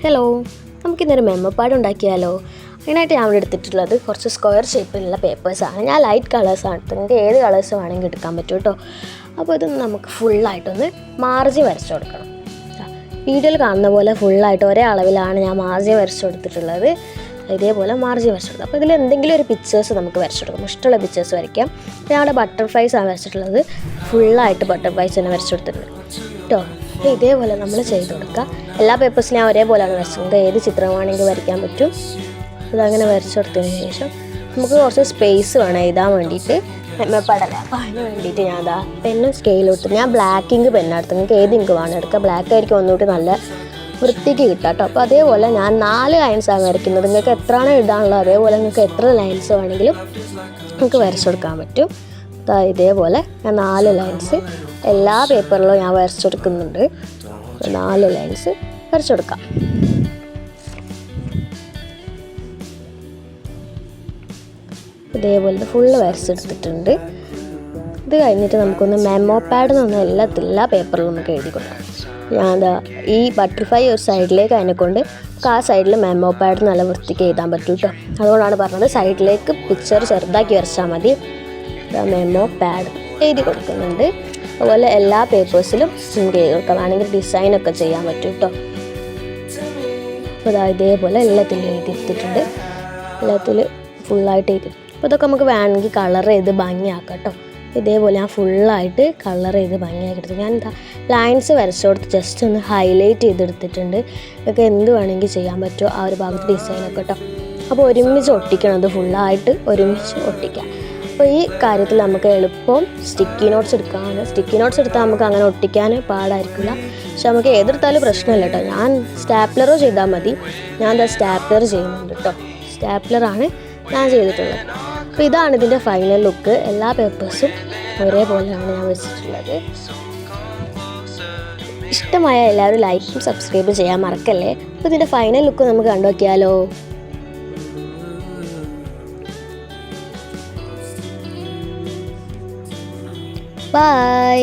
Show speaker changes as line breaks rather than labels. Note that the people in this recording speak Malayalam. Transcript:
ഹലോ, നമുക്കിന്നൊരു മെമ്മോ പാഡ് ഉണ്ടാക്കിയാലോ? അതിനായിട്ട് ഞാൻ ഇവിടെ എടുത്തിട്ടുള്ളത് കുറച്ച് സ്ക്വയർ ഷേപ്പിലുള്ള പേപ്പേഴ്സാണ്. ഞാൻ ലൈറ്റ് കളേഴ്സാണ് എടുത്തത്. നിങ്ങൾക്ക് ഏത് കളേഴ്സ് വേണമെങ്കിൽ എടുക്കാൻ പറ്റും കേട്ടോ. അപ്പോൾ ഇത് നമുക്ക് ഫുള്ളായിട്ടൊന്ന് മാർജിൻ വരച്ചു കൊടുക്കണം. വീഡിയോയിൽ കാണുന്ന പോലെ ഫുള്ളായിട്ട് ഒരേ അളവിലാണ് ഞാൻ മാർജിൻ വരച്ചു കൊടുത്തിട്ടുള്ളത്. ഇതേപോലെ മാർജിൻ വരച്ചു കൊടുക്കുക. അപ്പോൾ ഇതിൽ എന്തെങ്കിലും ഒരു പിക്ചേഴ്സ് നമുക്ക് വരച്ചു കൊടുക്കാം. ഇഷ്ടമുള്ള പിക്ചേഴ്സ് വരയ്ക്കാം. ഞാൻ അവിടെ ബട്ടർഫ്ലൈസാണ് വരച്ചിട്ടുള്ളത്. ഫുള്ളായിട്ട് ബട്ടർഫ്ലൈസ് തന്നെ വരച്ചു കൊടുത്തിട്ടുണ്ട് കേട്ടോ. അപ്പോൾ ഇതേപോലെ നമ്മൾ ചെയ്ത് കൊടുക്കുക. എല്ലാ പേപ്പേഴ്സിലും ഞാൻ ഒരേപോലെയാണ് വരച്ചത്. ഏത് ചിത്രമാണെങ്കിൽ വരയ്ക്കാൻ പറ്റും. അതങ്ങനെ വരച്ചു കൊടുത്തതിന് ശേഷം നമുക്ക് കുറച്ച് സ്പേസ് വേണം എഴുതാൻ വേണ്ടിയിട്ട് മെമ്മോപാഡല്ല. അപ്പോൾ അതിന് വേണ്ടിയിട്ട് ഞാൻ അതാ പെന്നും സ്കെയിലും എടുത്ത് ഞാൻ ബ്ലാക്ക് ഇങ്ക് പെന്നെടുത്ത്. നിങ്ങൾക്ക് ഏത് ഇങ്ക് വേണം എടുക്കുക. ബ്ലാക്ക് ആയിരിക്കും ഒന്നുകൂടി നല്ല വൃത്തിക്ക് കിട്ടുക കേട്ടോ. അപ്പോൾ അതേപോലെ ഞാൻ 4 ലൈൻസാണ് വരയ്ക്കുന്നത്. നിങ്ങൾക്ക് എത്രയാണ് എഴുതാനുള്ളത് അതേപോലെ നിങ്ങൾക്ക് എത്ര ലൈൻസ് വേണമെങ്കിലും നിങ്ങൾക്ക് വരച്ചു കൊടുക്കാൻ പറ്റും. ഇതേപോലെ ഞാൻ 4 ലൈൻസ് എല്ലാ പേപ്പറിലും ഞാൻ വരച്ചു കൊടുക്കുന്നുണ്ട്. 4 ലൈൻസ് വരച്ചു കൊടുക്കാം. ഇതേപോലെ ഫുള്ള് വരച്ചെടുത്തിട്ടുണ്ട്. ഇത് കഴിഞ്ഞിട്ട് നമുക്കൊന്ന് മെമ്മോപാഡ് എന്നൊന്നും എല്ലാ പേപ്പറിലും നമുക്ക് എഴുതി കൊടുക്കാം. ഞാൻ എന്താ ഈ ബട്ടർഫ്ലൈ ഒരു സൈഡിലേക്ക് അതിനെക്കൊണ്ട് നമുക്ക് ആ സൈഡിൽ മെമ്മോപാഡ് നല്ല വൃത്തിക്ക് എഴുതാൻ പറ്റും കേട്ടോ. അതുകൊണ്ടാണ് പറഞ്ഞത് സൈഡിലേക്ക് പിക്ചർ ചെറുതാക്കി വരച്ചാൽ മതി. മെമ്മോപാഡ് എഴുതി കൊടുക്കുന്നുണ്ട്. അതുപോലെ എല്ലാ പേപ്പേഴ്സിലും നമുക്ക് എഴുതി കൊടുക്കാം. വേണമെങ്കിൽ ഡിസൈനൊക്കെ ചെയ്യാൻ പറ്റും കേട്ടോ. അപ്പോൾ ഇതേപോലെ എല്ലാത്തിലും എഴുതിയെടുത്തിട്ടുണ്ട്. എല്ലാത്തിൽ ഫുള്ളായിട്ട് എഴുതി. അപ്പോൾ ഇതൊക്കെ നമുക്ക് വേണമെങ്കിൽ കളർ ചെയ്ത് ഭംഗിയാക്കാം കേട്ടോ. ഇതേപോലെ ഞാൻ ഫുള്ളായിട്ട് കളർ ചെയ്ത് ഭംഗിയാക്കി എടുത്തു. ഞാൻ ലൈൻസ് വരച്ചു കൊടുത്ത് ജസ്റ്റ് ഒന്ന് ഹൈലൈറ്റ് ചെയ്തെടുത്തിട്ടുണ്ട്. ഇതൊക്കെ എന്ത് വേണമെങ്കിൽ ചെയ്യാൻ പറ്റുമോ ആ ഒരു ഭാഗത്ത് ഡിസൈനൊക്കെ കേട്ടോ. അപ്പോൾ ഒരുമിച്ച് ഒട്ടിക്കണത് ഫുള്ളായിട്ട് ഒരുമിച്ച് ഒട്ടിക്കാം. അപ്പോൾ ഈ കാര്യത്തിൽ നമുക്ക് എളുപ്പം സ്റ്റിക്കി നോട്ട്സ് എടുക്കാണ്. സ്റ്റിക്കി നോട്ട്സ് എടുത്താൽ നമുക്ക് അങ്ങനെ ഒട്ടിക്കാൻ പാടായിരിക്കില്ല. പക്ഷെ നമുക്ക് ഏതെടുത്താലും പ്രശ്നമില്ല കേട്ടോ. ഞാൻ സ്റ്റാപ്ലറോ ചെയ്താൽ മതി. ഞാൻ എന്താ സ്റ്റാപ്ലർ ചെയ്യുന്നുണ്ട് കേട്ടോ. സ്റ്റാപ്ലറാണ് ഞാൻ ചെയ്തിട്ടുള്ളത്. അപ്പോൾ ഇതാണ് ഇതിൻ്റെ ഫൈനൽ ലുക്ക്. എല്ലാ പേപ്പേഴ്സും ഒരേപോലെയാണ് ഞാൻ വെച്ചിട്ടുള്ളത്. ഇഷ്ടമായ എല്ലാവരും ലൈക്കും സബ്സ്ക്രൈബും ചെയ്യാൻ മറക്കല്ലേ. അപ്പോൾ ഇതിൻ്റെ ഫൈനൽ ലുക്ക് നമുക്ക് കണ്ടു നോക്കിയാലോ. ബൈ.